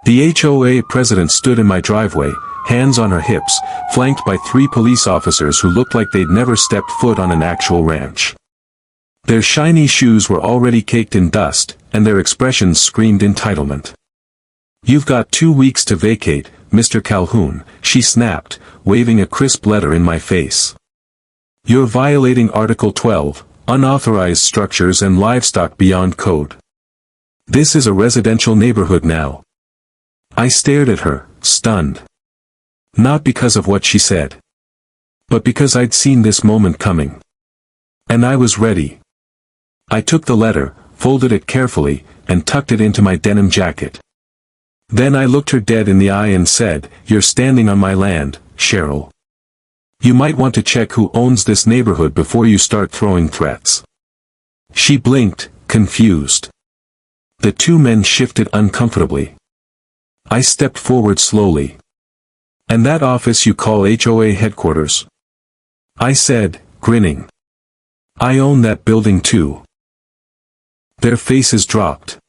The HOA president stood in my driveway, hands on her hips, flanked by 3 police officers who looked like they'd never stepped foot on an actual ranch. Their shiny shoes were already caked in dust, and their expressions screamed entitlement. "You've got 2 weeks to vacate, Mr. Calhoun," she snapped, waving a crisp letter in my face. "You're violating Article 12, unauthorized structures and livestock beyond code. This is a residential neighborhood now." I stared at her, stunned. Not because of what she said, but because I'd seen this moment coming. And I was ready. I took the letter, folded it carefully, and tucked it into my denim jacket. Then I looked her dead in the eye and said, "You're standing on my land, Cheryl. You might want to check who owns this neighborhood before you start throwing threats." She blinked, confused. The 2 men shifted uncomfortably. I stepped forward slowly. "And that office you call HOA headquarters?" I said, grinning. "I own that building too." Their faces dropped.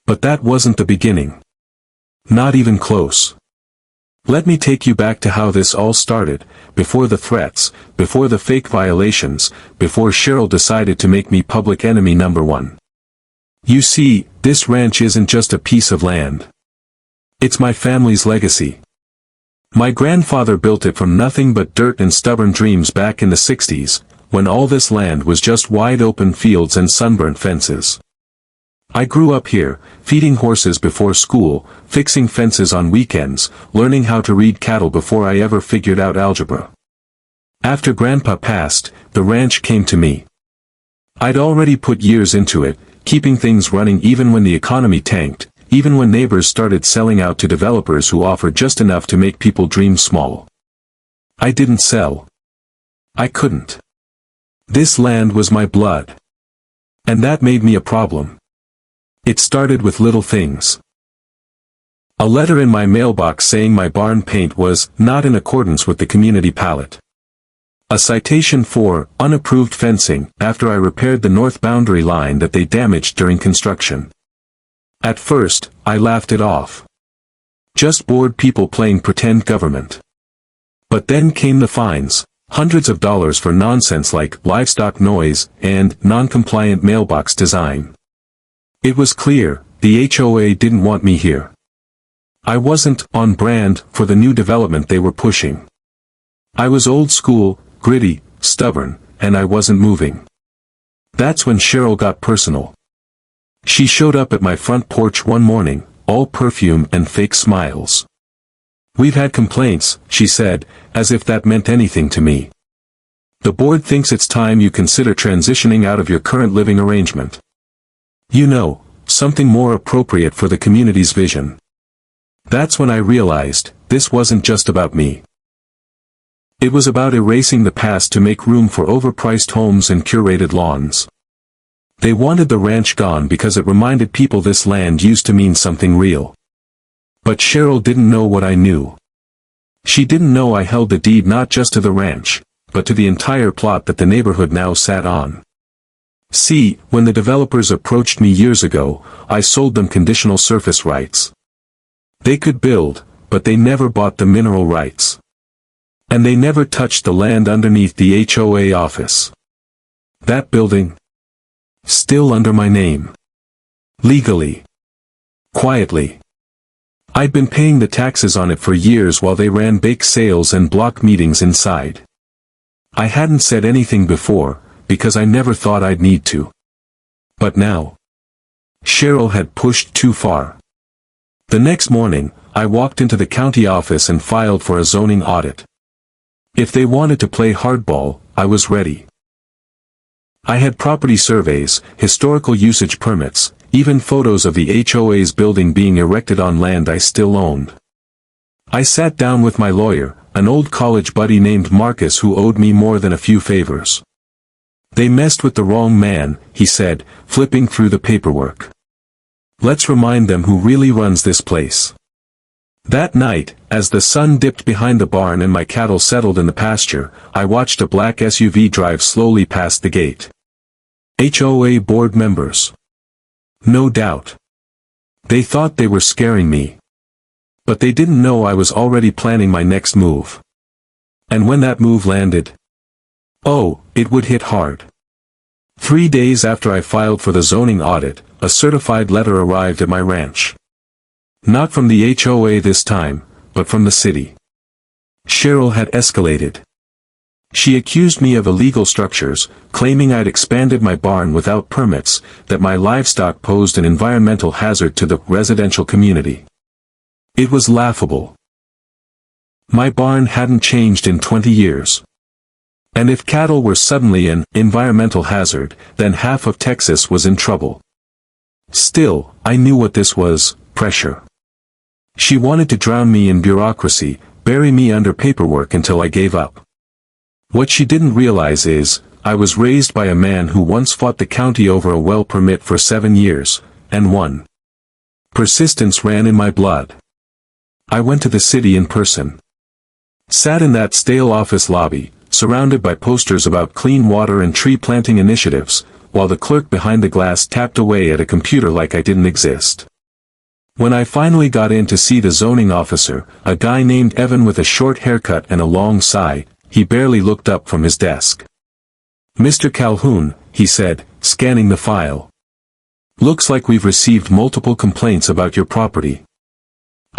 But that wasn't the beginning. Not even close. Let me take you back to how this all started, before the threats, before the fake violations, before Cheryl decided to make me public enemy number 1. You see, this ranch isn't just a piece of land. It's my family's legacy. My grandfather built it from nothing but dirt and stubborn dreams back in the 60s, when all this land was just wide open fields and sunburnt fences. I grew up here, feeding horses before school, fixing fences on weekends, learning how to read cattle before I ever figured out algebra. After Grandpa passed, the ranch came to me. I'd already put years into it, keeping things running even when the economy tanked, even when neighbors started selling out to developers who offered just enough to make people dream small. I didn't sell. I couldn't. This land was my blood. And that made me a problem. It started with little things. A letter in my mailbox saying my barn paint was not in accordance with the community palette. A citation for unapproved fencing after I repaired the north boundary line that they damaged during construction. At first, I laughed it off. Just bored people playing pretend government. But then came the fines, hundreds of dollars for nonsense like livestock noise and non-compliant mailbox design. It was clear, the HOA didn't want me here. I wasn't on brand for the new development they were pushing. I was old school, gritty, stubborn, and I wasn't moving. That's when Cheryl got personal. She showed up at my front porch one morning, all perfume and fake smiles. "We've had complaints," she said, as if that meant anything to me. "The board thinks it's time you consider transitioning out of your current living arrangement. You know, something more appropriate for the community's vision." That's when I realized, this wasn't just about me. It was about erasing the past to make room for overpriced homes and curated lawns. They wanted the ranch gone because it reminded people this land used to mean something real. But Cheryl didn't know what I knew. She didn't know I held the deed not just to the ranch, but to the entire plot that the neighborhood now sat on. See, when the developers approached me years ago, I sold them conditional surface rights. They could build, but they never bought the mineral rights. And they never touched the land underneath the HOA office. That building? Still under my name. Legally. Quietly. I'd been paying the taxes on it for years while they ran bake sales and block meetings inside. I hadn't said anything before, because I never thought I'd need to. But now. Cheryl had pushed too far. The next morning, I walked into the county office and filed for a zoning audit. If they wanted to play hardball, I was ready. I had property surveys, historical usage permits, even photos of the HOA's building being erected on land I still owned. I sat down with my lawyer, an old college buddy named Marcus who owed me more than a few favors. "They messed with the wrong man," he said, flipping through the paperwork. "Let's remind them who really runs this place." That night, as the sun dipped behind the barn and my cattle settled in the pasture, I watched a black SUV drive slowly past the gate. HOA board members. No doubt. They thought they were scaring me. But they didn't know I was already planning my next move. And when that move landed, oh, it would hit hard. 3 days after I filed for the zoning audit, a certified letter arrived at my ranch. Not from the HOA this time, but from the city. Cheryl had escalated. She accused me of illegal structures, claiming I'd expanded my barn without permits, that my livestock posed an environmental hazard to the residential community. It was laughable. My barn hadn't changed in 20 years. And if cattle were suddenly an environmental hazard, then half of Texas was in trouble. Still, I knew what this was: pressure. She wanted to drown me in bureaucracy, bury me under paperwork until I gave up. What she didn't realize is, I was raised by a man who once fought the county over a well permit for 7 years, and won. Persistence ran in my blood. I went to the city in person. Sat in that stale office lobby, surrounded by posters about clean water and tree planting initiatives, while the clerk behind the glass tapped away at a computer like I didn't exist. When I finally got in to see the zoning officer, a guy named Evan with a short haircut and a long sigh, he barely looked up from his desk. "Mr. Calhoun," he said, scanning the file. "Looks like we've received multiple complaints about your property."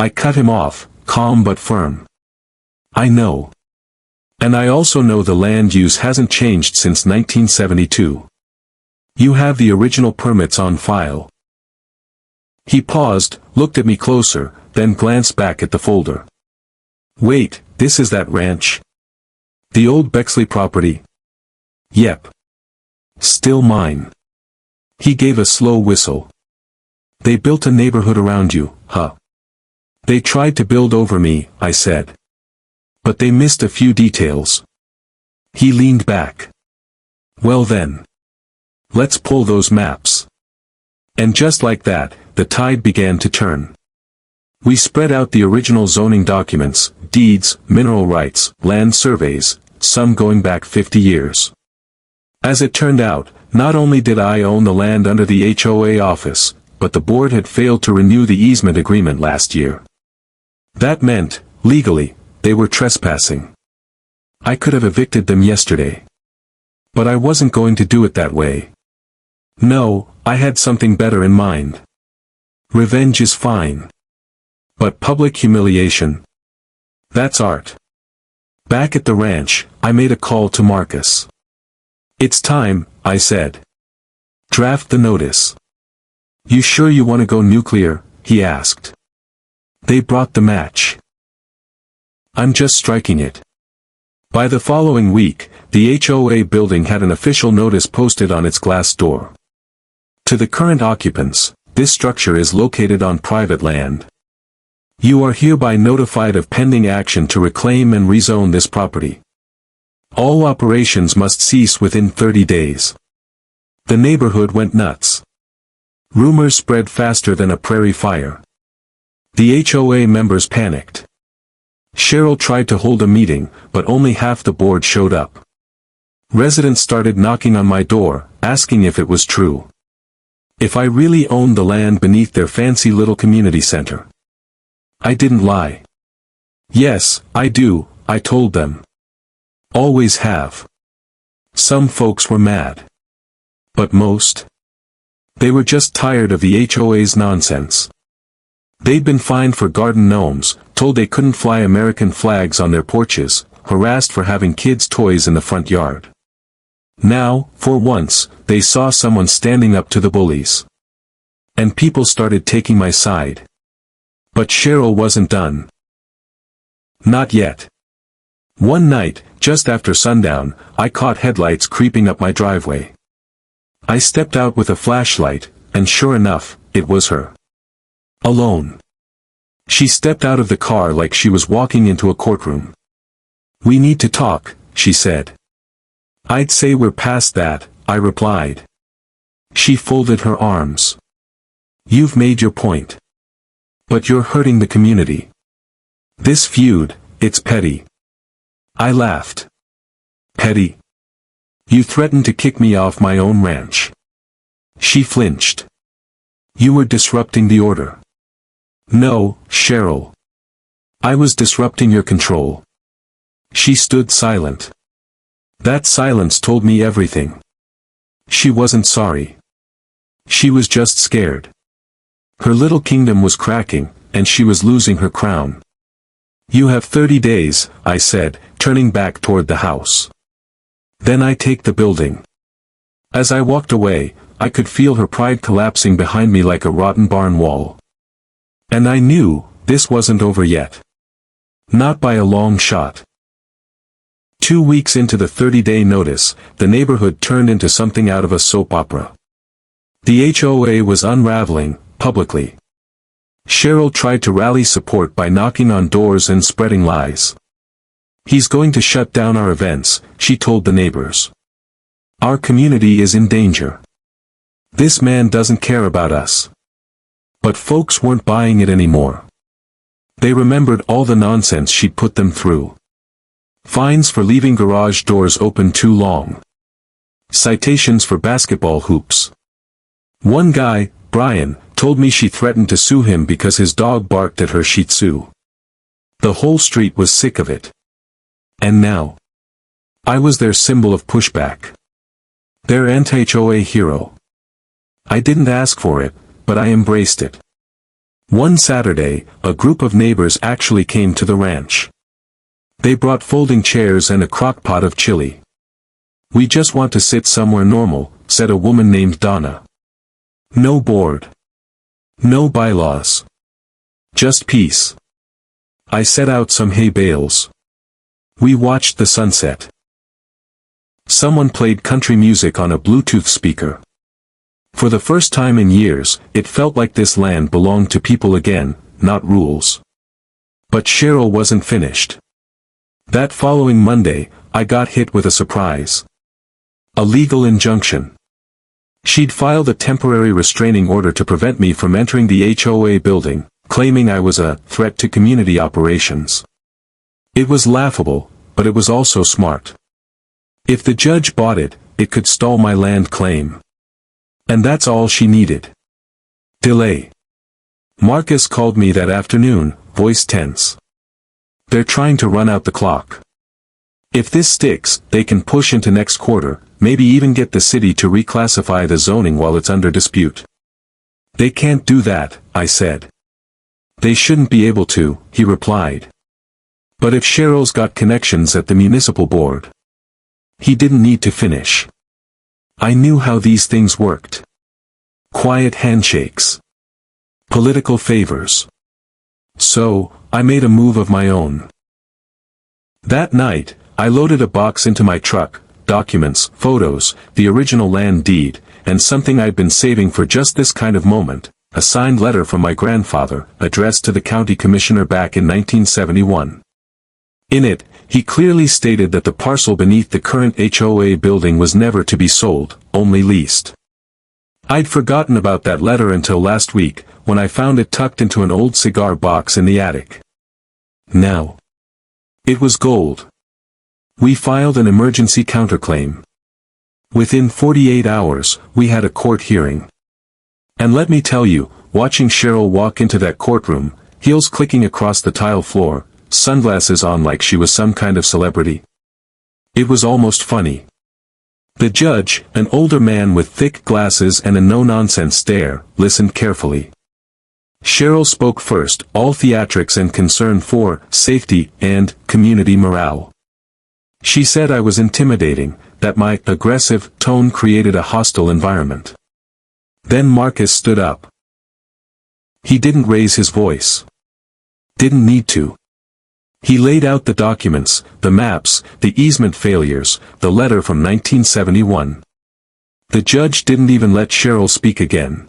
I cut him off, calm but firm. "I know. And I also know the land use hasn't changed since 1972. You have the original permits on file." He paused, looked at me closer, then glanced back at the folder. "Wait, this is that ranch? The old Bexley property?" "Yep. Still mine." He gave a slow whistle. "They built a neighborhood around you, huh?" "They tried to build over me," I said. "But they missed a few details." He leaned back. "Well then. Let's pull those maps." And just like that, the tide began to turn. We spread out the original zoning documents, deeds, mineral rights, land surveys, some going back 50 years. As it turned out, not only did I own the land under the HOA office, but the board had failed to renew the easement agreement last year. That meant, legally, they were trespassing. I could have evicted them yesterday. But I wasn't going to do it that way. No, I had something better in mind. Revenge is fine. But public humiliation? That's art. Back at the ranch, I made a call to Marcus. "It's time," I said. "Draft the notice." "You sure you want to go nuclear?" he asked. They brought the match. "I'm just striking it." By the following week, the HOA building had an official notice posted on its glass door. "To the current occupants, this structure is located on private land. You are hereby notified of pending action to reclaim and rezone this property. All operations must cease within 30 days. The neighborhood went nuts. Rumors spread faster than a prairie fire. The HOA members panicked. Cheryl tried to hold a meeting, but only half the board showed up. Residents started knocking on my door, asking if it was true. If I really owned the land beneath their fancy little community center. I didn't lie. "Yes, I do," I told them. "Always have." Some folks were mad. But most? They were just tired of the HOA's nonsense. They'd been fined for garden gnomes, told they couldn't fly American flags on their porches, harassed for having kids' toys in the front yard. Now, for once, they saw someone standing up to the bullies. And people started taking my side. But Cheryl wasn't done. Not yet. One night, just after sundown, I caught headlights creeping up my driveway. I stepped out with a flashlight, and sure enough, it was her. Alone. She stepped out of the car like she was walking into a courtroom. "We need to talk," she said. "I'd say we're past that," I replied. She folded her arms. "You've made your point. But you're hurting the community. This feud, it's petty." I laughed. "Petty? You threatened to kick me off my own ranch." She flinched. "You were disrupting the order." "No, Cheryl. I was disrupting your control. She stood silent. That silence told me everything. She wasn't sorry. She was just scared. Her little kingdom was cracking, and she was losing her crown. You have 30 days, I said, turning back toward the house. Then I take the building. As I walked away, I could feel her pride collapsing behind me like a rotten barn wall. And I knew, this wasn't over yet. Not by a long shot. 2 weeks into the 30-day notice, the neighborhood turned into something out of a soap opera. The HOA was unraveling, publicly. Cheryl tried to rally support by knocking on doors and spreading lies. He's going to shut down our events, she told the neighbors. Our community is in danger. This man doesn't care about us. But folks weren't buying it anymore. They remembered all the nonsense she'd put them through. Fines for leaving garage doors open too long. Citations for basketball hoops. One guy, Brian, told me she threatened to sue him because his dog barked at her Shih Tzu. The whole street was sick of it. And now, I was their symbol of pushback. Their anti-HOA hero. I didn't ask for it, but I embraced it. One Saturday, a group of neighbors actually came to the ranch. They brought folding chairs and a crock pot of chili. We just want to sit somewhere normal, said a woman named Donna. No board. No bylaws. Just peace. I set out some hay bales. We watched the sunset. Someone played country music on a Bluetooth speaker. For the first time in years, it felt like this land belonged to people again, not rules. But Cheryl wasn't finished. That following Monday, I got hit with a surprise. A legal injunction. She'd filed a temporary restraining order to prevent me from entering the HOA building, claiming I was a threat to community operations. It was laughable, but it was also smart. If the judge bought it, it could stall my land claim. And that's all she needed. Delay. Marcus called me that afternoon, voice tense. They're trying to run out the clock. If this sticks, they can push into next quarter, maybe even get the city to reclassify the zoning while it's under dispute. They can't do that, I said. They shouldn't be able to, he replied. But if Cheryl's got connections at the municipal board. He didn't need to finish. I knew how these things worked. Quiet handshakes. Political favors. So, I made a move of my own. That night, I loaded a box into my truck, documents, photos, the original land deed, and something I'd been saving for just this kind of moment, a signed letter from my grandfather, addressed to the county commissioner back in 1971. In it, he clearly stated that the parcel beneath the current HOA building was never to be sold, only leased. I'd forgotten about that letter until last week, when I found it tucked into an old cigar box in the attic. Now, it was gold. We filed an emergency counterclaim. Within 48 hours, we had a court hearing. And let me tell you, watching Cheryl walk into that courtroom, heels clicking across the tile floor, sunglasses on like she was some kind of celebrity. It was almost funny. The judge, an older man with thick glasses and a no-nonsense stare, listened carefully. Cheryl spoke first, all theatrics and concern for safety and community morale. She said I was intimidating, that my aggressive tone created a hostile environment. Then Marcus stood up. He didn't raise his voice. Didn't need to. He laid out the documents, the maps, the easement failures, the letter from 1971. The judge didn't even let Cheryl speak again.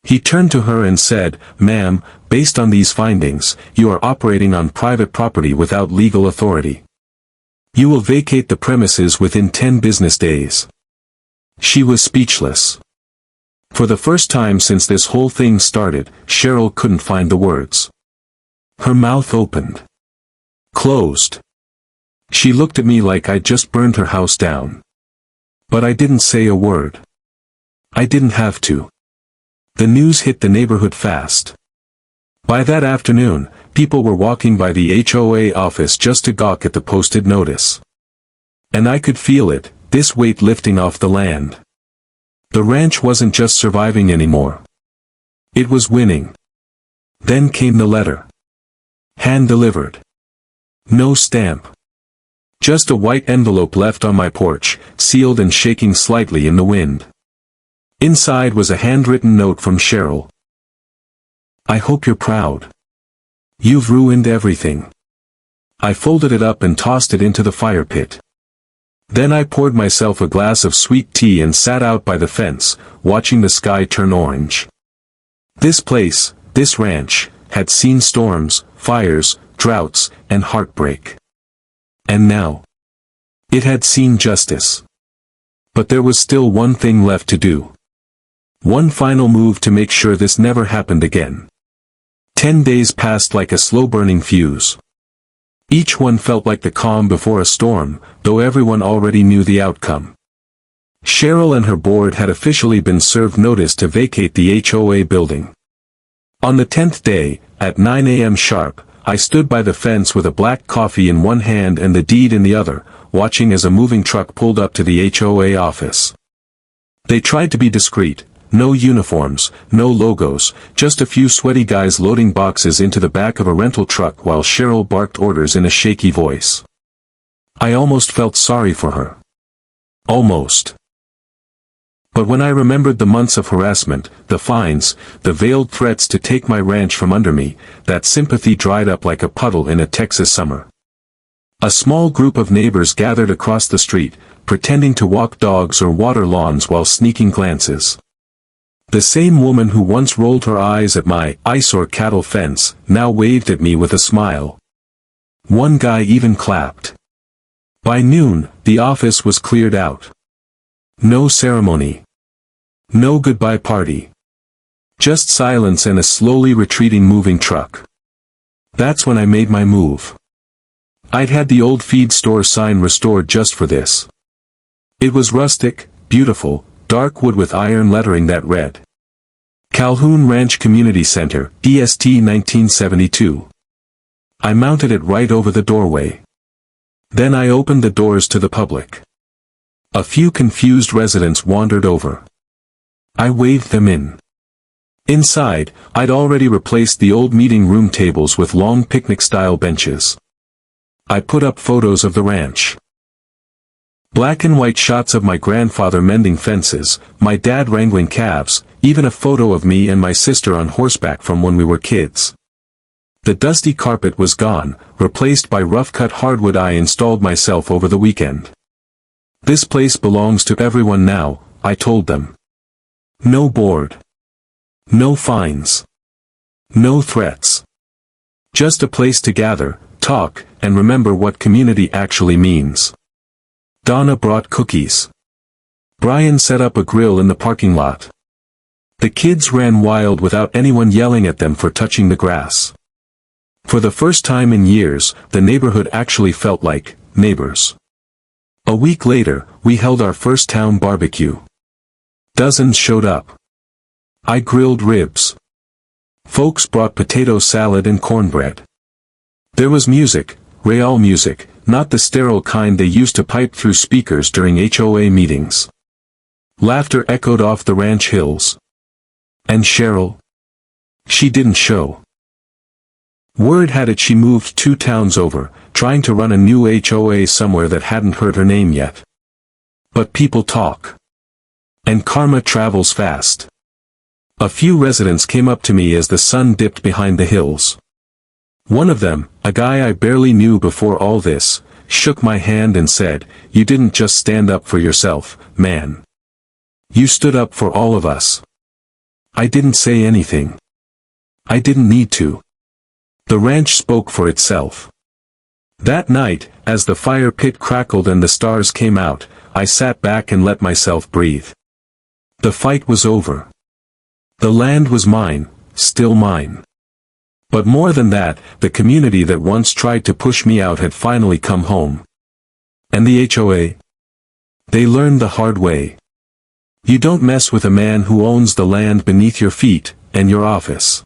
He turned to her and said, "Ma'am, based on these findings, you are operating on private property without legal authority. You will vacate the premises within 10 business days." She was speechless. For the first time since this whole thing started, Cheryl couldn't find the words. Her mouth opened. Closed. She looked at me like I'd just burned her house down. But I didn't say a word. I didn't have to. The news hit the neighborhood fast. By that afternoon, people were walking by the HOA office just to gawk at the posted notice. And I could feel it, this weight lifting off the land. The ranch wasn't just surviving anymore. It was winning. Then came the letter. Hand-delivered. No stamp. Just a white envelope left on my porch, sealed and shaking slightly in the wind. Inside was a handwritten note from Cheryl. I hope you're proud. You've ruined everything. I folded it up and tossed it into the fire pit. Then I poured myself a glass of sweet tea and sat out by the fence, watching the sky turn orange. This place, this ranch, had seen storms, fires, droughts, and heartbreak. And now, it had seen justice. But there was still one thing left to do. One final move to make sure this never happened again. 10 days passed like a slow-burning fuse. Each one felt like the calm before a storm, though everyone already knew the outcome. Cheryl and her board had officially been served notice to vacate the HOA building. On the 10th day, at 9 a.m. sharp, I stood by the fence with a black coffee in one hand and the deed in the other, watching as a moving truck pulled up to the HOA office. They tried to be discreet. No uniforms, no logos, just a few sweaty guys loading boxes into the back of a rental truck while Cheryl barked orders in a shaky voice. I almost felt sorry for her. Almost. But when I remembered the months of harassment, the fines, the veiled threats to take my ranch from under me, that sympathy dried up like a puddle in a Texas summer. A small group of neighbors gathered across the street, pretending to walk dogs or water lawns while sneaking glances. The same woman who once rolled her eyes at my eyesore cattle fence, now waved at me with a smile. One guy even clapped. By noon, the office was cleared out. No ceremony. No goodbye party. Just silence and a slowly retreating moving truck. That's when I made my move. I'd had the old feed store sign restored just for this. It was rustic, beautiful, dark wood with iron lettering that read, Calhoun Ranch Community Center, EST 1972. I mounted it right over the doorway. Then I opened the doors to the public. A few confused residents wandered over. I waved them in. Inside, I'd already replaced the old meeting room tables with long picnic-style benches. I put up photos of the ranch. Black and white shots of my grandfather mending fences, my dad wrangling calves, even a photo of me and my sister on horseback from when we were kids. The dusty carpet was gone, replaced by rough-cut hardwood I installed myself over the weekend. This place belongs to everyone now, I told them. No board. No fines. No threats. Just a place to gather, talk, and remember what community actually means. Donna brought cookies. Brian set up a grill in the parking lot. The kids ran wild without anyone yelling at them for touching the grass. For the first time in years, the neighborhood actually felt like neighbors. A week later, we held our first town barbecue. Dozens showed up. I grilled ribs. Folks brought potato salad and cornbread. There was music, real music, not the sterile kind they used to pipe through speakers during HOA meetings. Laughter echoed off the ranch hills. And Cheryl? She didn't show. Word had it she moved 2 towns over, trying to run a new HOA somewhere that hadn't heard her name yet. But people talk. And karma travels fast. A few residents came up to me as the sun dipped behind the hills. One of them, a guy I barely knew before all this, shook my hand and said, "You didn't just stand up for yourself, man. You stood up for all of us." I didn't say anything. I didn't need to. The ranch spoke for itself. That night, as the fire pit crackled and the stars came out, I sat back and let myself breathe. The fight was over. The land was mine, still mine. But more than that, the community that once tried to push me out had finally come home. And the HOA? They learned the hard way. You don't mess with a man who owns the land beneath your feet, and your office.